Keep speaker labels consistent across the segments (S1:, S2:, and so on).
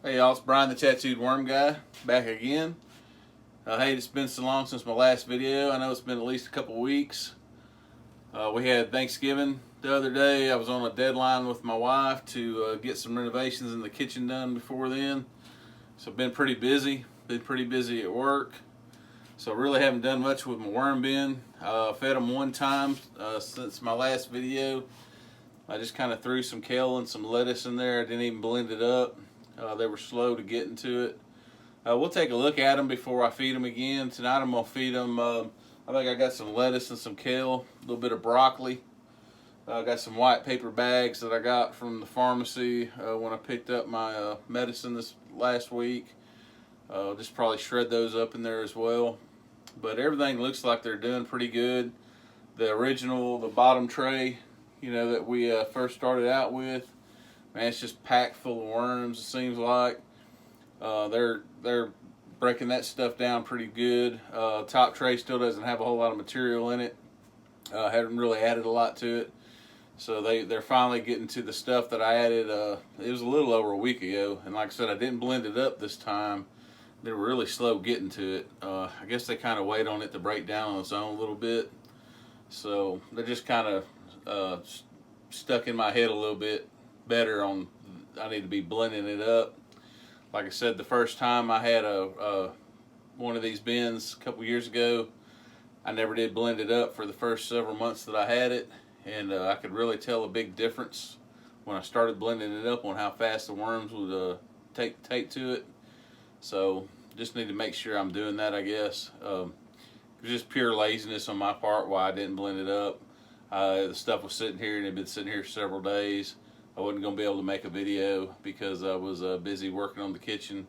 S1: Hey y'all, it's Brian the Tattooed Worm Guy, back again. Hey, it's been so long since my last video. I know it's been at least a couple weeks. We had Thanksgiving the other day. I was on a deadline with my wife to get some renovations in the kitchen done before then. So I've been pretty busy at work. So I really haven't done much with my worm bin. Fed them one time since my last video. I just kind of threw some kale and some lettuce in there. I didn't even blend it up. They were slow to get into it. We'll take a look at them before I feed them again. Tonight I'm going to feed them, I think I got some lettuce and some kale, a little bit of broccoli. I got some white paper bags that I got from the pharmacy when I picked up my medicine this last week. Just probably shred those up in there as well. But everything looks like they're doing pretty good. The bottom tray, that we first started out with, man, it's just packed full of worms, it seems like. They're breaking that stuff down pretty good. Top tray still doesn't have a whole lot of material in it. Haven't really added a lot to it. So they're finally getting to the stuff that I added. It was a little over a week ago. And like I said, I didn't blend it up this time. They were really slow getting to it. I guess they kind of wait on it to break down on its own a little bit. So they're just kind of stuck in my head a little bit better on I need to be blending it up. Like I said, the first time I had one of these bins a couple years ago, I never did blend it up for the first several months that I had it, and I could really tell a big difference when I started blending it up on how fast the worms would take to it. So just need to make sure I'm doing that, I guess. It was just pure laziness on my part why I didn't blend it up. The stuff was sitting here and it had been sitting here several days. I wasn't going to be able to make a video because I was busy working on the kitchen,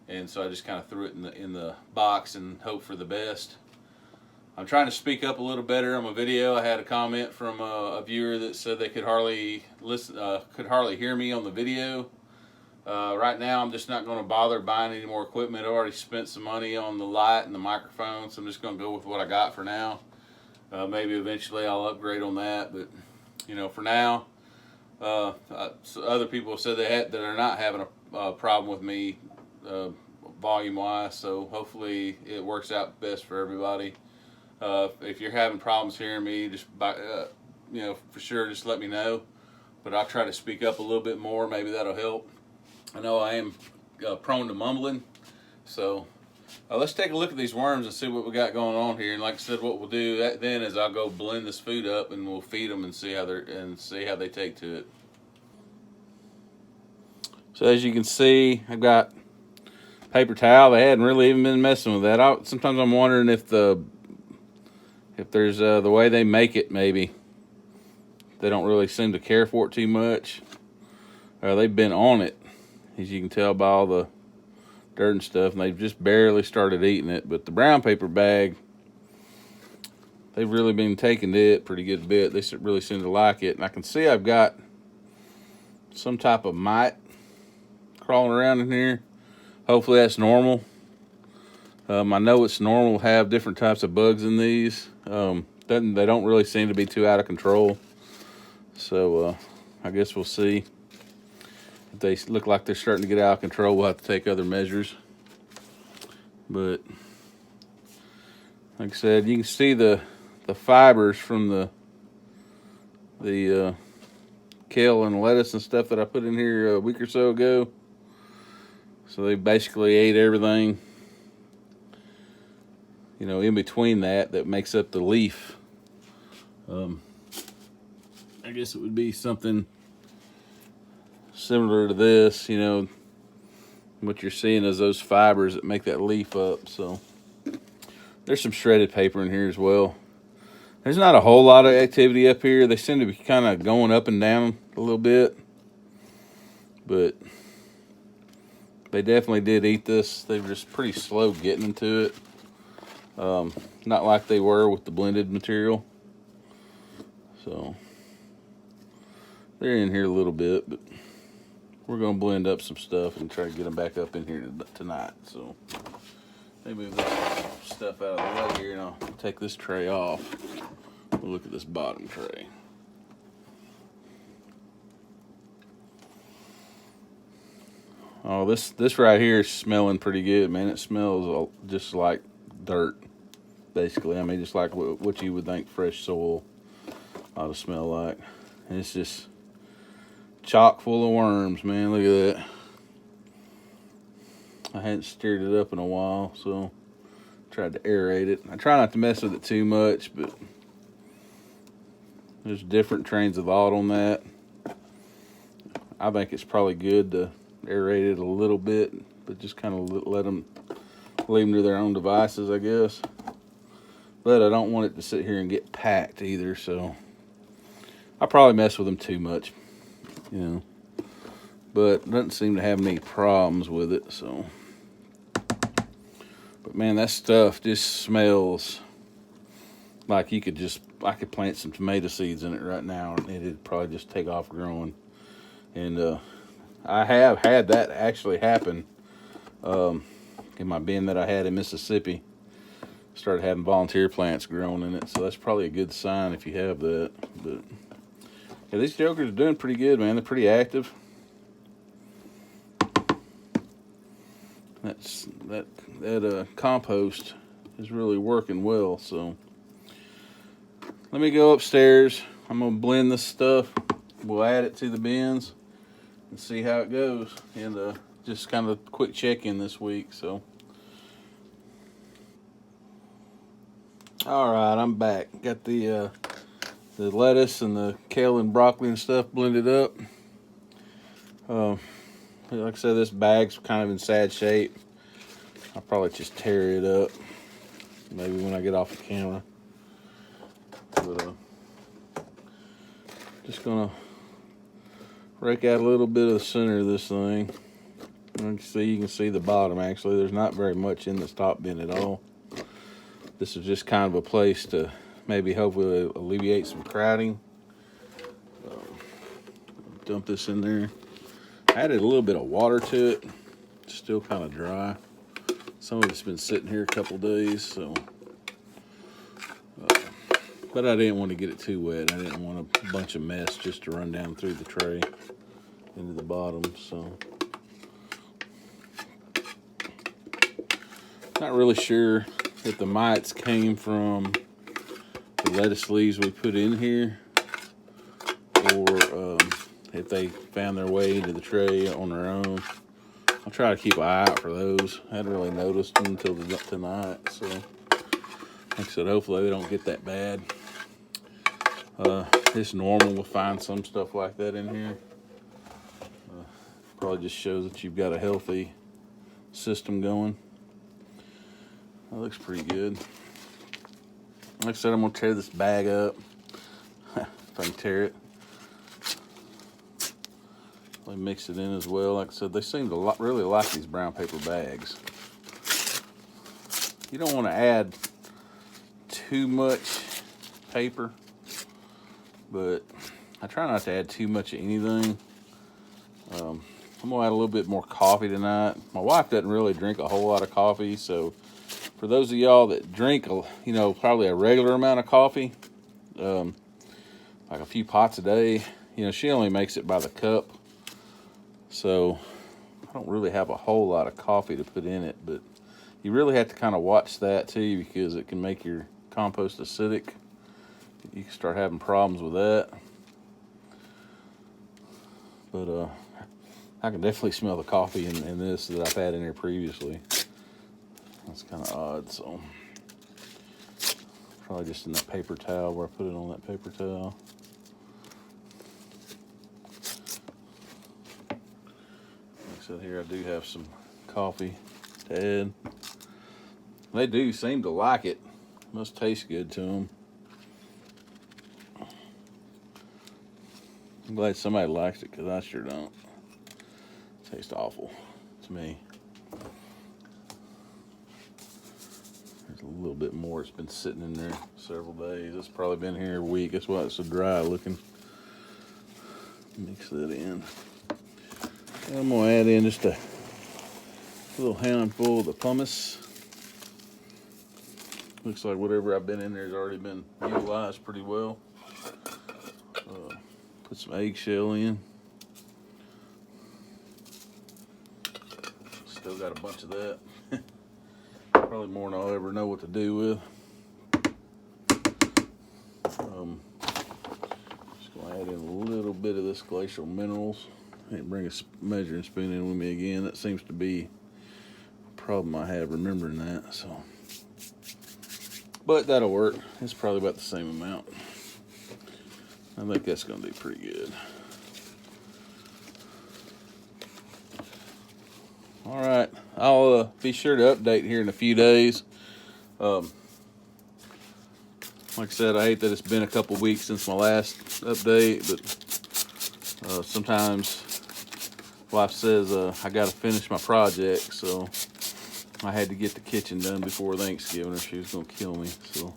S1: and so I just kind of threw it in the box and hope for the best. I'm trying to speak up a little better on my video. I had a comment from a viewer that said they could hardly hear me on the video. Right now, I'm just not going to bother buying any more equipment. I already spent some money on the light and the microphone, so I'm just going to go with what I got for now. Maybe eventually I'll upgrade on that, but for now. So other people have said that are not having a problem with me volume wise, so hopefully it works out best for everybody. If you're having problems hearing me, just for sure just let me know, but I'll try to speak up a little bit more. Maybe that'll help. I know I am prone to mumbling, so let's take a look at these worms and see what we got going on here. And like I said, what we'll do then is I'll go blend this food up and we'll feed them and see how they take to it. So as you can see, I've got paper towel. They hadn't really even been messing with that. Sometimes I'm wondering if there's the way they make it, maybe they don't really seem to care for it too much. They've been on it, as you can tell by all the dirt and stuff, and they've just barely started eating it. But the brown paper bag, they've really been taking to it pretty good bit. They really seem to like it, and I can see I've got some type of mite crawling around in here. Hopefully that's normal. I know it's normal to have different types of bugs in these. They don't really seem to be too out of control. So I guess we'll see. If they look like they're starting to get out of control, we'll have to take other measures. But like I said, you can see the fibers from the kale and lettuce and stuff that I put in here a week or so ago. So they basically ate everything, in between that makes up the leaf. I guess it would be something similar to this, what you're seeing is those fibers that make that leaf up. So there's some shredded paper in here as well. There's not a whole lot of activity up here. They seem to be kind of going up and down a little bit, but they definitely did eat this. They were just pretty slow getting into it. Not like they were with the blended material. So they're in here a little bit, but we're going to blend up some stuff and try to get them back up in here tonight. So let me move this stuff out of the way here, and I'll take this tray off. We'll look at this bottom tray. Oh, this right here is smelling pretty good, man. It smells just like dirt, basically. I mean, just like what you would think fresh soil ought to smell like. And it's just chock full of worms, man. Look at that. I hadn't stirred it up in a while, so tried to aerate it. I try not to mess with it too much, but there's different trains of thought on that. I think it's probably good to aerate it a little bit, but just kind of leave them to their own devices, I guess. But I don't want it to sit here and get packed either, so I probably mess with them too much, you know. But doesn't seem to have any problems with it, so. But man, that stuff just smells like I could plant some tomato seeds in it right now, and it'd probably just take off growing. And I have had that actually happen in my bin that I had in Mississippi. Started having volunteer plants growing in it, so that's probably a good sign if you have that. But yeah, these jokers are doing pretty good, man. They're pretty active. That compost is really working well. So let me go upstairs. I'm gonna blend this stuff. We'll add it to the bins and see how it goes. And just kind of a quick check-in this week. So, all right, I'm back. Got the lettuce and the kale and broccoli and stuff blended up. Like I said, this bag's kind of in sad shape. I'll probably just tear it up, maybe when I get off the camera. But just gonna rake out a little bit of the center of this thing. You can see the bottom. Actually, there's not very much in this top bin at all. This is just kind of a place to maybe hopefully alleviate some crowding. Dump this in there. Added a little bit of water to it. It's still kind of dry. Some of it's been sitting here a couple days, so. But I didn't want to get it too wet. I didn't want a bunch of mess just to run down through the tray into the bottom, so. Not really sure if the mites came from the lettuce leaves we put in here, or if they found their way into the tray on their own. I'll try to keep an eye out for those. I hadn't really noticed them until tonight, so like I said, hopefully they don't get that bad. It's normal to find some stuff like that in here. Probably just shows that you've got a healthy system going. That looks pretty good. Like I said, I'm going to tear this bag up. If I can tear it. Let me mix it in as well. Like I said, they seem to really like these brown paper bags. You don't want to add too much paper, but I try not to add too much of anything. I'm going to add a little bit more coffee tonight. My wife doesn't really drink a whole lot of coffee, so for those of y'all that drink, probably a regular amount of coffee, like a few pots a day, she only makes it by the cup. So I don't really have a whole lot of coffee to put in it, but you really have to kind of watch that too, because it can make your compost acidic. You can start having problems with that. But I can definitely smell the coffee in this that I've had in here previously. That's kind of odd, so probably just in that paper towel where I put it on that paper towel. So here I do have some coffee to add. They do seem to like it. Must taste good to them. I'm glad somebody likes it, because I sure don't. It tastes awful to me. There's a little bit more. It's been sitting in there several days. It's probably been here a week. That's why it's so dry looking. Mix that in. I'm going to add in just a little handful of the pumice. Looks like whatever I've been in there has already been utilized pretty well. Put some eggshell in. got a bunch of that. Probably more than I'll ever know what to do with. Just gonna add in a little bit of this glacial minerals. I didn't bring a measuring spoon in with me again. That seems to be a problem I have remembering that. So, but that'll work. It's probably about the same amount. I think that's gonna do pretty good. All right, I'll be sure to update here in a few days. Like I said, I hate that it's been a couple weeks since my last update, but sometimes wife says I got to finish my project, so I had to get the kitchen done before Thanksgiving or she was going to kill me. So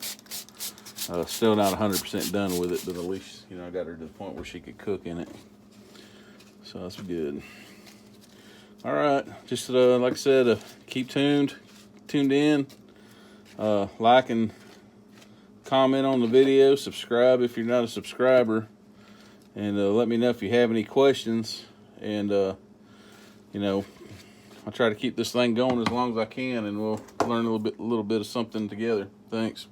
S1: still not 100% done with it, but at least, you know, I got her to the point where she could cook in it. So that's good. All right, just like I said, keep tuned in, like and comment on the video, subscribe if you're not a subscriber, and let me know if you have any questions. And you know, I'll try to keep this thing going as long as I can, and we'll learn a little bit of something together. Thanks.